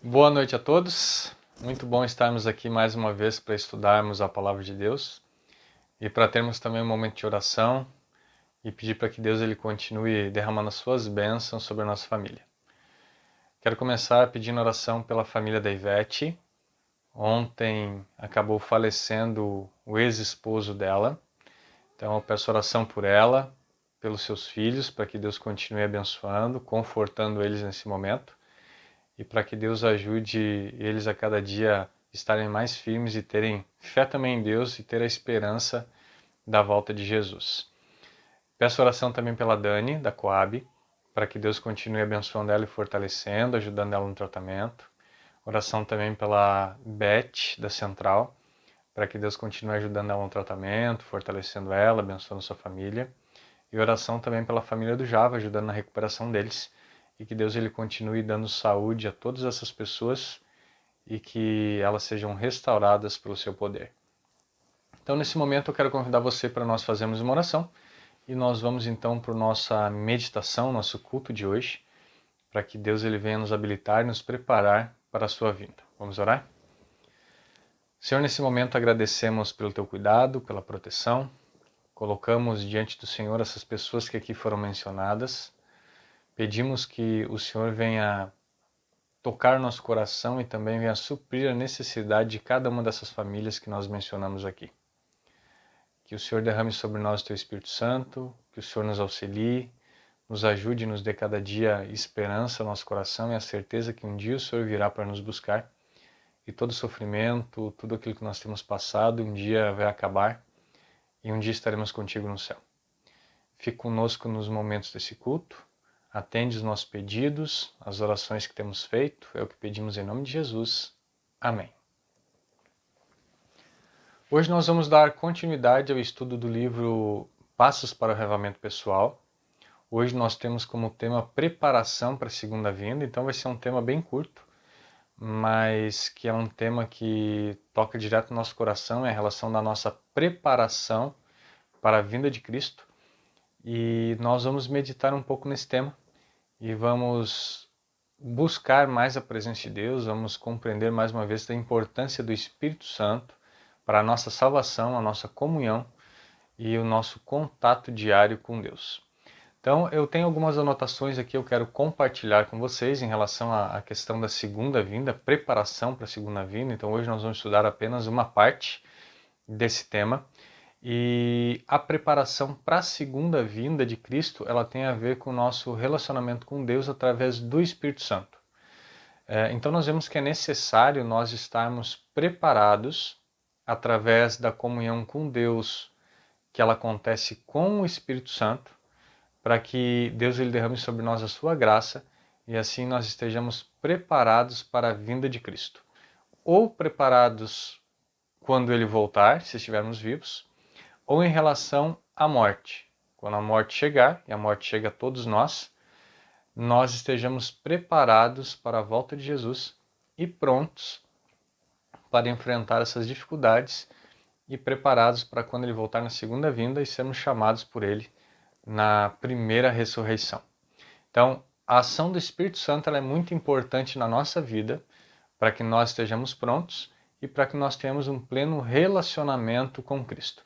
Boa noite a todos. Muito bom estarmos aqui mais uma vez para estudarmos a Palavra de Deus e para termos também um momento de oração e pedir para que Deus ele continue derramando as suas bênçãos sobre a nossa família. Quero começar pedindo oração pela família da Ivete. Ontem acabou falecendo o ex-esposo dela, então eu peço oração por ela, pelos seus filhos, para que Deus continue abençoando, confortando eles nesse momento. E para que Deus ajude eles a cada dia estarem mais firmes e terem fé também em Deus e ter a esperança da volta de Jesus. Peço oração também pela Dani, da Coab, para que Deus continue abençoando ela e fortalecendo, ajudando ela no tratamento. Oração também pela Beth, da Central, para que Deus continue ajudando ela no tratamento, fortalecendo ela, abençoando sua família. E oração também pela família do Java, ajudando na recuperação deles. E que Deus ele continue dando saúde a todas essas pessoas e que elas sejam restauradas pelo seu poder. Então, nesse momento, eu quero convidar você para nós fazermos uma oração e nós vamos então para a nossa meditação, nosso culto de hoje, para que Deus ele venha nos habilitar e nos preparar para a sua vinda. Vamos orar? Senhor, nesse momento agradecemos pelo teu cuidado, pela proteção. Colocamos diante do Senhor essas pessoas que aqui foram mencionadas. Pedimos que o Senhor venha tocar nosso coração e também venha suprir a necessidade de cada uma dessas famílias que nós mencionamos aqui. Que o Senhor derrame sobre nós o teu Espírito Santo, que o Senhor nos auxilie, nos ajude e nos dê cada dia esperança no nosso coração e a certeza que um dia o Senhor virá para nos buscar e todo sofrimento, tudo aquilo que nós temos passado, um dia vai acabar e um dia estaremos contigo no céu. Fique conosco nos momentos desse culto. Atende os nossos pedidos, as orações que temos feito, é o que pedimos em nome de Jesus. Amém. Hoje nós vamos dar continuidade ao estudo do livro Passos para o Avivamento Pessoal. Hoje nós temos como tema preparação para a segunda vinda, então vai ser um tema bem curto, mas que é um tema que toca direto no nosso coração, é a relação da nossa preparação para a vinda de Cristo. E nós vamos meditar um pouco nesse tema. E vamos buscar mais a presença de Deus, vamos compreender mais uma vez a importância do Espírito Santo para a nossa salvação, a nossa comunhão e o nosso contato diário com Deus. Então, eu tenho algumas anotações aqui, eu quero compartilhar com vocês em relação à questão da segunda vinda, preparação para a segunda vinda. Então, hoje nós vamos estudar apenas uma parte desse tema. E a preparação para a segunda vinda de Cristo, ela tem a ver com o nosso relacionamento com Deus através do Espírito Santo. Então nós vemos que é necessário nós estarmos preparados através da comunhão com Deus, que ela acontece com o Espírito Santo, para que Deus ele derrame sobre nós a sua graça e assim nós estejamos preparados para a vinda de Cristo. Ou preparados quando ele voltar, se estivermos vivos, ou em relação à morte. Quando a morte chegar, e a morte chega a todos nós estejamos preparados para a volta de Jesus e prontos para enfrentar essas dificuldades e preparados para quando ele voltar na segunda vinda e sermos chamados por ele na primeira ressurreição. Então, a ação do Espírito Santo ela é muito importante na nossa vida para que nós estejamos prontos e para que nós tenhamos um pleno relacionamento com Cristo.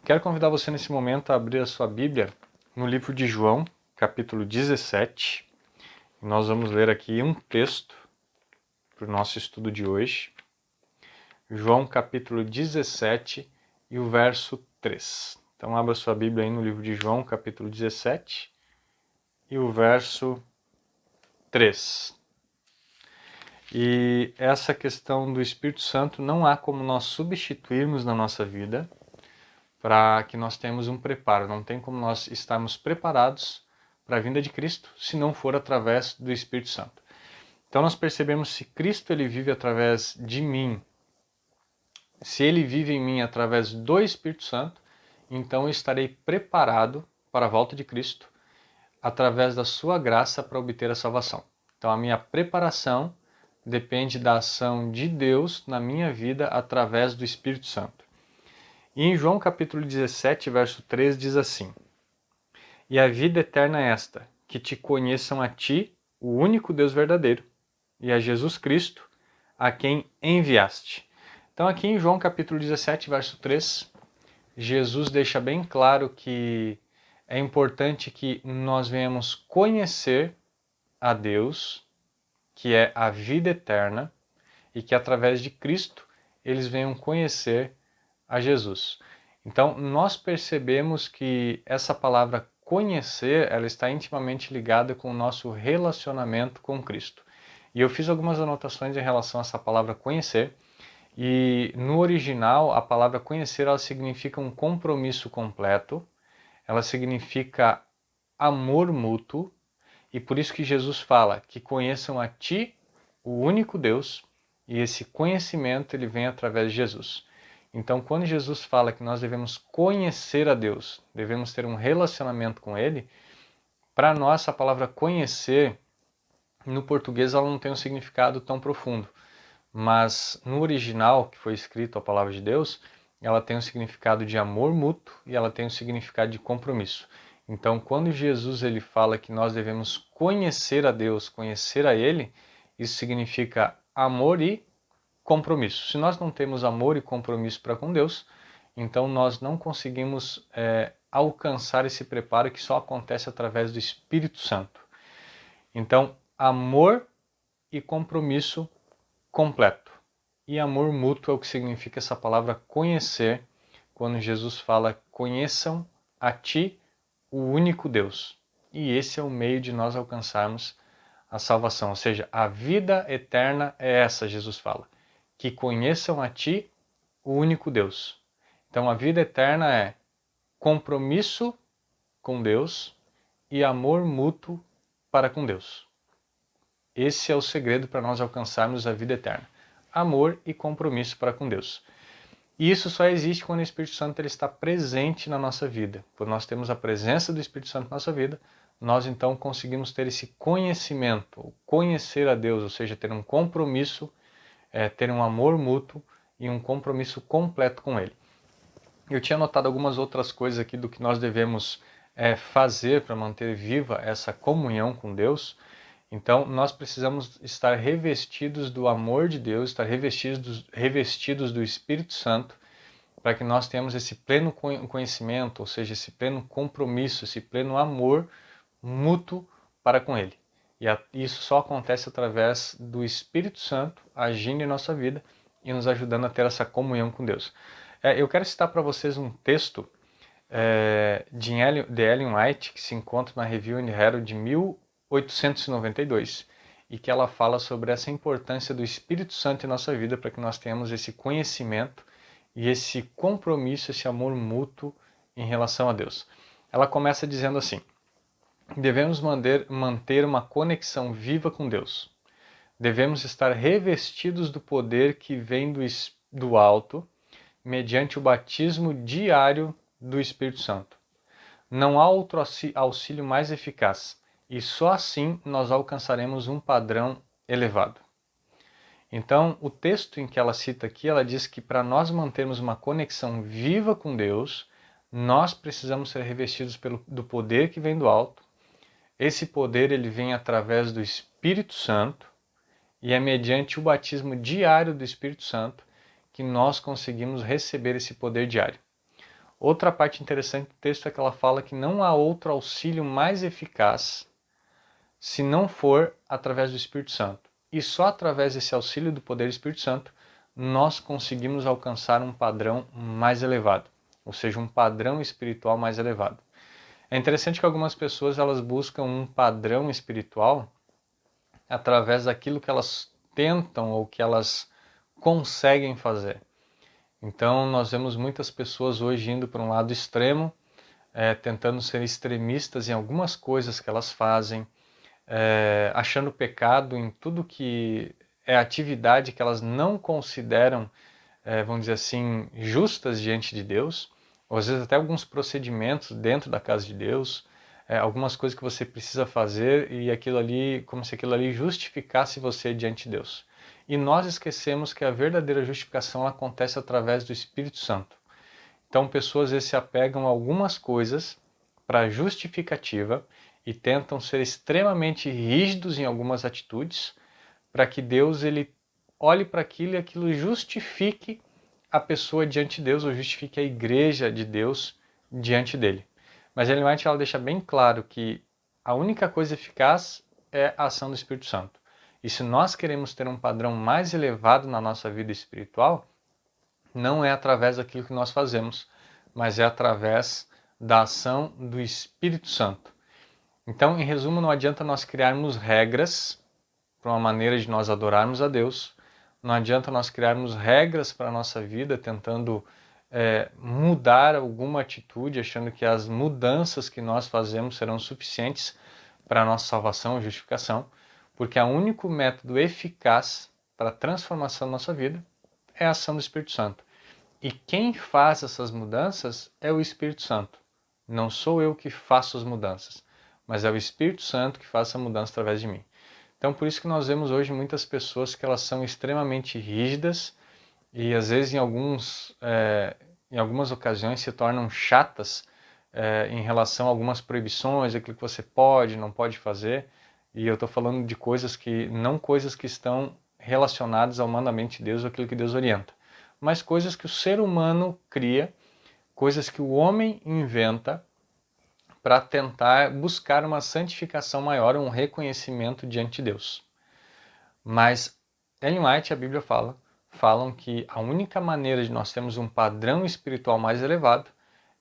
Quero convidar você nesse momento a abrir a sua Bíblia no livro de João, capítulo 17. Nós vamos ler aqui um texto para o nosso estudo de hoje. João, capítulo 17 e o verso 3. Então abra sua Bíblia aí no livro de João, capítulo 17 e o verso 3. E essa questão do Espírito Santo não há como nós substituirmos na nossa vida para que nós tenhamos um preparo. Não tem como nós estarmos preparados para a vinda de Cristo se não for através do Espírito Santo. Então nós percebemos se Cristo ele vive através de mim, se ele vive em mim através do Espírito Santo, então eu estarei preparado para a volta de Cristo através da sua graça para obter a salvação. Então a minha preparação depende da ação de Deus na minha vida através do Espírito Santo. E em João capítulo 17, verso 3 diz assim: E a vida eterna é esta, que te conheçam a ti, o único Deus verdadeiro, e a Jesus Cristo, a quem enviaste. Então aqui em João capítulo 17, verso 3, Jesus deixa bem claro que é importante que nós venhamos conhecer a Deus, que é a vida eterna, e que através de Cristo eles venham conhecer a Jesus. Então nós percebemos que essa palavra conhecer, ela está intimamente ligada com o nosso relacionamento com Cristo. E eu fiz algumas anotações em relação a essa palavra conhecer, e no original a palavra conhecer ela significa um compromisso completo, ela significa amor mútuo, e por isso que Jesus fala que conheçam a Ti, o único Deus, e esse conhecimento ele vem através de Jesus. Então, quando Jesus fala que nós devemos conhecer a Deus, devemos ter um relacionamento com Ele, para nós a palavra conhecer, no português ela não tem um significado tão profundo, mas no original, que foi escrito a palavra de Deus, ela tem um significado de amor mútuo e ela tem um significado de compromisso. Então, quando Jesus ele fala que nós devemos conhecer a Deus, conhecer a Ele, isso significa amor e compromisso. Se nós não temos amor e compromisso para com Deus, então nós não conseguimos alcançar esse preparo que só acontece através do Espírito Santo. Então, amor e compromisso completo. E amor mútuo é o que significa essa palavra conhecer, quando Jesus fala: conheçam a Ti, o único Deus. E esse é o meio de nós alcançarmos a salvação, ou seja, a vida eterna é essa, Jesus fala, que conheçam a Ti, o único Deus. Então a vida eterna é compromisso com Deus e amor mútuo para com Deus. Esse é o segredo para nós alcançarmos a vida eterna. Amor e compromisso para com Deus. E isso só existe quando o Espírito Santo ele está presente na nossa vida. Quando nós temos a presença do Espírito Santo na nossa vida, nós então conseguimos ter esse conhecimento, conhecer a Deus, ou seja, ter um compromisso, ter um amor mútuo e um compromisso completo com Ele. Eu tinha notado algumas outras coisas aqui do que nós devemos fazer para manter viva essa comunhão com Deus. Então, nós precisamos estar revestidos do amor de Deus, estar revestidos do Espírito Santo, para que nós tenhamos esse pleno conhecimento, ou seja, esse pleno compromisso, esse pleno amor mútuo para com Ele. E isso só acontece através do Espírito Santo agindo em nossa vida e nos ajudando a ter essa comunhão com Deus. Eu quero citar para vocês um texto de Ellen White, que se encontra na Review and Herald de 1892, e que ela fala sobre essa importância do Espírito Santo em nossa vida para que nós tenhamos esse conhecimento e esse compromisso, esse amor mútuo em relação a Deus. Ela começa dizendo assim: devemos manter uma conexão viva com Deus. Devemos estar revestidos do poder que vem do alto, mediante o batismo diário do Espírito Santo. Não há outro auxílio mais eficaz, e só assim nós alcançaremos um padrão elevado. Então, o texto em que ela cita aqui, ela diz que para nós mantermos uma conexão viva com Deus, nós precisamos ser revestidos do poder que vem do alto. Esse poder ele vem através do Espírito Santo, e é mediante o batismo diário do Espírito Santo que nós conseguimos receber esse poder diário. Outra parte interessante do texto é que ela fala que não há outro auxílio mais eficaz se não for através do Espírito Santo. E só através desse auxílio do poder do Espírito Santo nós conseguimos alcançar um padrão mais elevado, ou seja, um padrão espiritual mais elevado. É interessante que algumas pessoas elas buscam um padrão espiritual através daquilo que elas tentam ou que elas conseguem fazer. Então nós vemos muitas pessoas hoje indo para um lado extremo, tentando ser extremistas em algumas coisas que elas fazem, achando pecado em tudo que é atividade que elas não consideram, vamos dizer assim, justas diante de Deus, ou às vezes até alguns procedimentos dentro da casa de Deus, algumas coisas que você precisa fazer e aquilo ali, como se aquilo ali justificasse você diante de Deus. E nós esquecemos que a verdadeira justificação acontece através do Espírito Santo. Então pessoas às vezes se apegam a algumas coisas para justificativa e tentam ser extremamente rígidos em algumas atitudes para que Deus ele olhe para aquilo e aquilo justifique a pessoa diante de Deus, ou justifique a igreja de Deus diante dele. Mas Ellen White ela deixa bem claro que a única coisa eficaz é a ação do Espírito Santo. E se nós queremos ter um padrão mais elevado na nossa vida espiritual, não é através daquilo que nós fazemos, mas é através da ação do Espírito Santo. Então, em resumo, não adianta nós criarmos regras para uma maneira de nós adorarmos a Deus, não adianta nós criarmos regras para a nossa vida tentando mudar alguma atitude, achando que as mudanças que nós fazemos serão suficientes para a nossa salvação e justificação, porque o único método eficaz para a transformação da nossa vida é a ação do Espírito Santo. E quem faz essas mudanças é o Espírito Santo. Não sou eu que faço as mudanças, mas é o Espírito Santo que faz essa mudança através de mim. Então, por isso que nós vemos hoje muitas pessoas que elas são extremamente rígidas e, às vezes, em algumas ocasiões, se tornam chatas em relação a algumas proibições, aquilo que você pode, não pode fazer. E eu estou falando de coisas que estão relacionadas ao mandamento de Deus, ou aquilo que Deus orienta, mas coisas que o ser humano cria, coisas que o homem inventa para tentar buscar uma santificação maior, um reconhecimento diante de Deus. Mas Ellen White e a Bíblia falam que a única maneira de nós termos um padrão espiritual mais elevado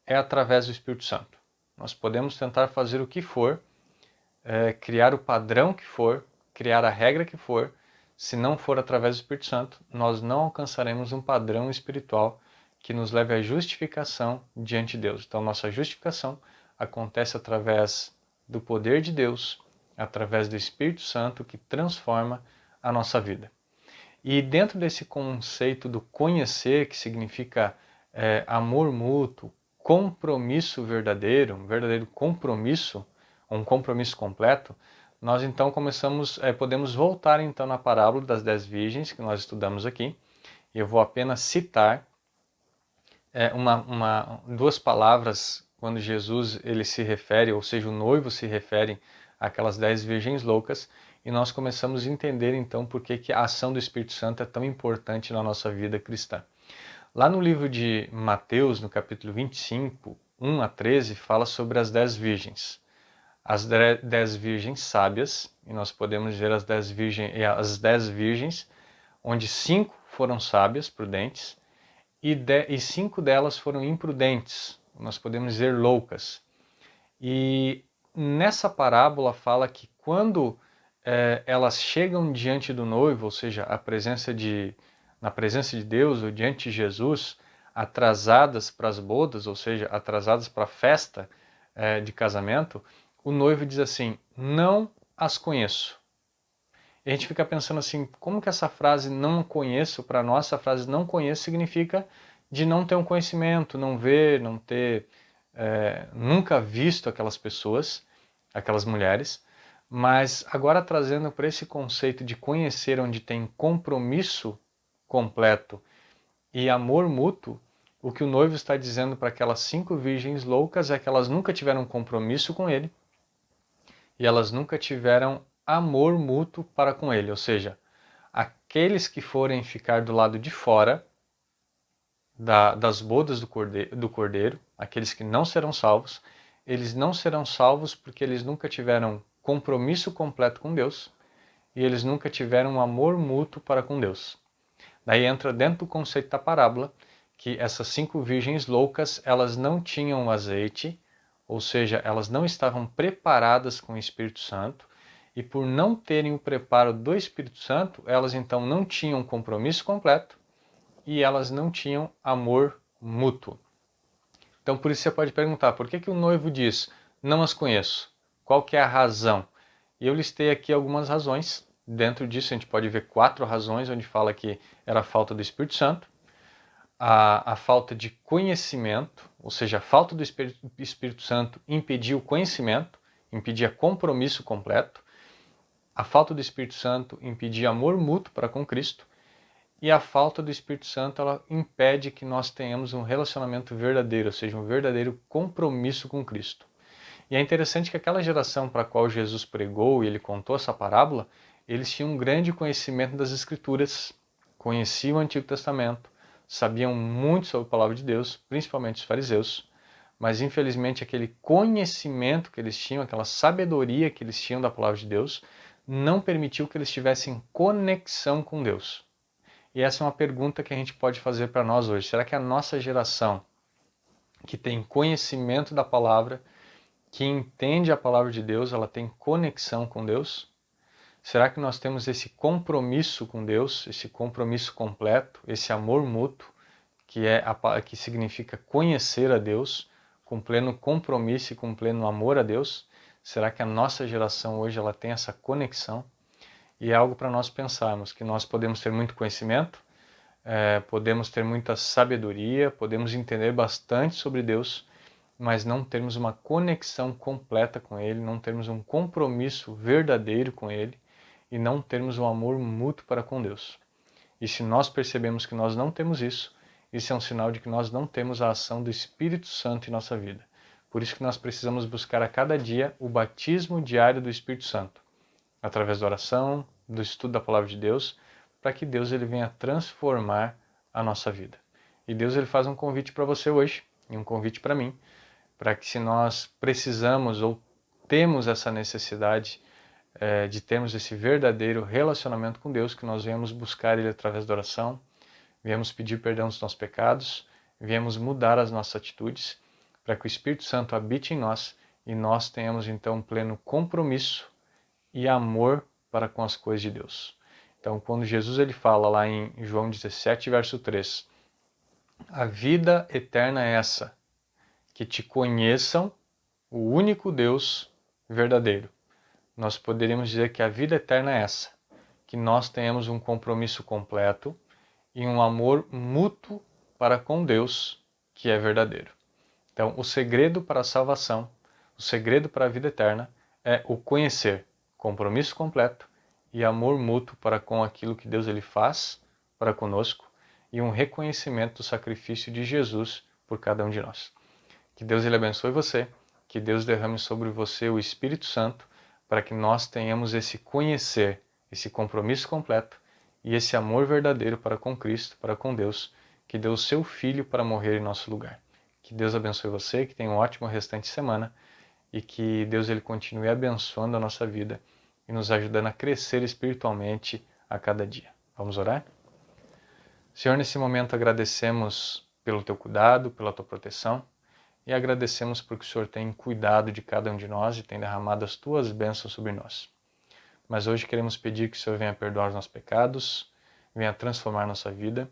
é através do Espírito Santo. Nós podemos tentar fazer o que for, criar o padrão que for, criar a regra que for, se não for através do Espírito Santo, nós não alcançaremos um padrão espiritual que nos leve à justificação diante de Deus. Então, nossa justificação acontece através do poder de Deus, através do Espírito Santo que transforma a nossa vida. E dentro desse conceito do conhecer, que significa amor mútuo, compromisso verdadeiro, um verdadeiro compromisso, um compromisso completo, nós então podemos voltar então na parábola das 10 virgens que nós estudamos aqui. E eu vou apenas citar duas palavras quando Jesus ele se refere, ou seja, o noivo se refere àquelas 10 virgens loucas, e nós começamos a entender então por que a ação do Espírito Santo é tão importante na nossa vida cristã. Lá no livro de Mateus, no capítulo 25, 1 a 13, fala sobre as 10 virgens. As 10 virgens sábias, e nós podemos ver as 10 virgens, onde 5 foram sábias, prudentes, e 5 delas foram imprudentes, nós podemos dizer loucas. E nessa parábola fala que quando elas chegam diante do noivo, ou seja, na presença de Deus ou diante de Jesus, atrasadas para as bodas, ou seja, atrasadas para a festa de casamento, o noivo diz assim: não as conheço. E a gente fica pensando assim, como que essa frase não conheço, para nós essa frase não conheço significa de não ter um conhecimento, não ver, não ter nunca visto aquelas pessoas, aquelas mulheres, mas agora trazendo para esse conceito de conhecer onde tem compromisso completo e amor mútuo, o que o noivo está dizendo para aquelas 5 virgens loucas é que elas nunca tiveram compromisso com ele e elas nunca tiveram amor mútuo para com ele, ou seja, aqueles que forem ficar do lado de fora das bodas do cordeiro, aqueles que não serão salvos, eles não serão salvos porque eles nunca tiveram compromisso completo com Deus e eles nunca tiveram um amor mútuo para com Deus. Daí entra dentro do conceito da parábola que essas 5 virgens loucas, elas não tinham azeite, ou seja, elas não estavam preparadas com o Espírito Santo, e por não terem o preparo do Espírito Santo, elas então não tinham compromisso completo e elas não tinham amor mútuo. Então por isso você pode perguntar, por que o noivo diz, não as conheço? Qual que é a razão? E eu listei aqui algumas razões. Dentro disso a gente pode ver 4 razões, onde fala que era a falta do Espírito Santo, a falta de conhecimento, ou seja, a falta do Espírito Santo impedia o conhecimento, impedia compromisso completo, a falta do Espírito Santo impedia amor mútuo para com Cristo, e a falta do Espírito Santo ela impede que nós tenhamos um relacionamento verdadeiro, ou seja, um verdadeiro compromisso com Cristo. E é interessante que aquela geração para a qual Jesus pregou e ele contou essa parábola, eles tinham um grande conhecimento das Escrituras, conheciam o Antigo Testamento, sabiam muito sobre a palavra de Deus, principalmente os fariseus, mas infelizmente aquele conhecimento que eles tinham, aquela sabedoria que eles tinham da palavra de Deus, não permitiu que eles tivessem conexão com Deus. E essa é uma pergunta que a gente pode fazer para nós hoje. Será que a nossa geração, que tem conhecimento da palavra, que entende a palavra de Deus, ela tem conexão com Deus? Será que nós temos esse compromisso com Deus, esse compromisso completo, esse amor mútuo, que significa conhecer a Deus, com pleno compromisso e com pleno amor a Deus? Será que a nossa geração hoje ela tem essa conexão? E é algo para nós pensarmos, que nós podemos ter muito conhecimento, podemos ter muita sabedoria, podemos entender bastante sobre Deus, mas não termos uma conexão completa com Ele, não termos um compromisso verdadeiro com Ele e não termos um amor mútuo para com Deus. E se nós percebemos que nós não temos isso, isso é um sinal de que nós não temos a ação do Espírito Santo em nossa vida. Por isso que nós precisamos buscar a cada dia o batismo diário do Espírito Santo, através da oração, do estudo da palavra de Deus, para que Deus ele venha transformar a nossa vida. E Deus ele faz um convite para você hoje, e um convite para mim, para que se nós precisamos ou temos essa necessidade de termos esse verdadeiro relacionamento com Deus, que nós venhamos buscar Ele através da oração, viemos pedir perdão dos nossos pecados, viemos mudar as nossas atitudes, para que o Espírito Santo habite em nós e nós tenhamos então um pleno compromisso e amor para com as coisas de Deus. Então, quando Jesus ele fala lá em João 17, verso 3, a vida eterna é essa, que te conheçam, o único Deus verdadeiro. Nós poderíamos dizer que a vida eterna é essa, que nós tenhamos um compromisso completo e um amor mútuo para com Deus, que é verdadeiro. Então, o segredo para a salvação, o segredo para a vida eterna é o conhecer, compromisso completo e amor mútuo para com aquilo que Deus ele faz para conosco e um reconhecimento do sacrifício de Jesus por cada um de nós. Que Deus ele abençoe você, que Deus derrame sobre você o Espírito Santo, para que nós tenhamos esse conhecer, esse compromisso completo e esse amor verdadeiro para com Cristo, para com Deus, que deu o seu Filho para morrer em nosso lugar. Que Deus abençoe você, que tenha um ótimo restante de semana e que Deus ele continue abençoando a nossa vida e nos ajudando a crescer espiritualmente a cada dia. Vamos orar? Senhor, nesse momento agradecemos pelo teu cuidado, pela tua proteção, e agradecemos porque o Senhor tem cuidado de cada um de nós e tem derramado as tuas bênçãos sobre nós. Mas hoje queremos pedir que o Senhor venha perdoar os nossos pecados, venha transformar nossa vida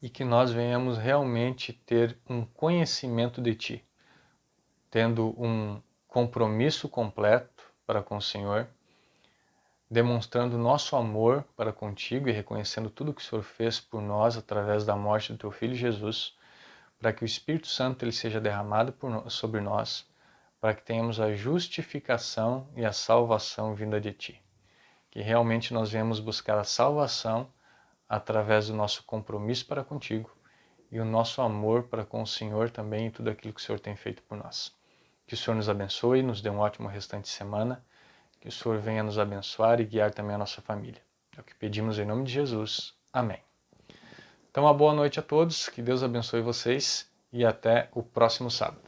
e que nós venhamos realmente ter um conhecimento de Ti, tendo um compromisso completo para com o Senhor, demonstrando nosso amor para contigo e reconhecendo tudo que o Senhor fez por nós através da morte do Teu Filho Jesus, para que o Espírito Santo ele seja derramado sobre nós, para que tenhamos a justificação e a salvação vinda de Ti. Que realmente nós venhamos buscar a salvação através do nosso compromisso para contigo e o nosso amor para com o Senhor também e tudo aquilo que o Senhor tem feito por nós. Que o Senhor nos abençoe, nos dê um ótimo restante de semana, que o Senhor venha nos abençoar e guiar também a nossa família. É o que pedimos em nome de Jesus. Amém. Então, uma boa noite a todos, que Deus abençoe vocês e até o próximo sábado.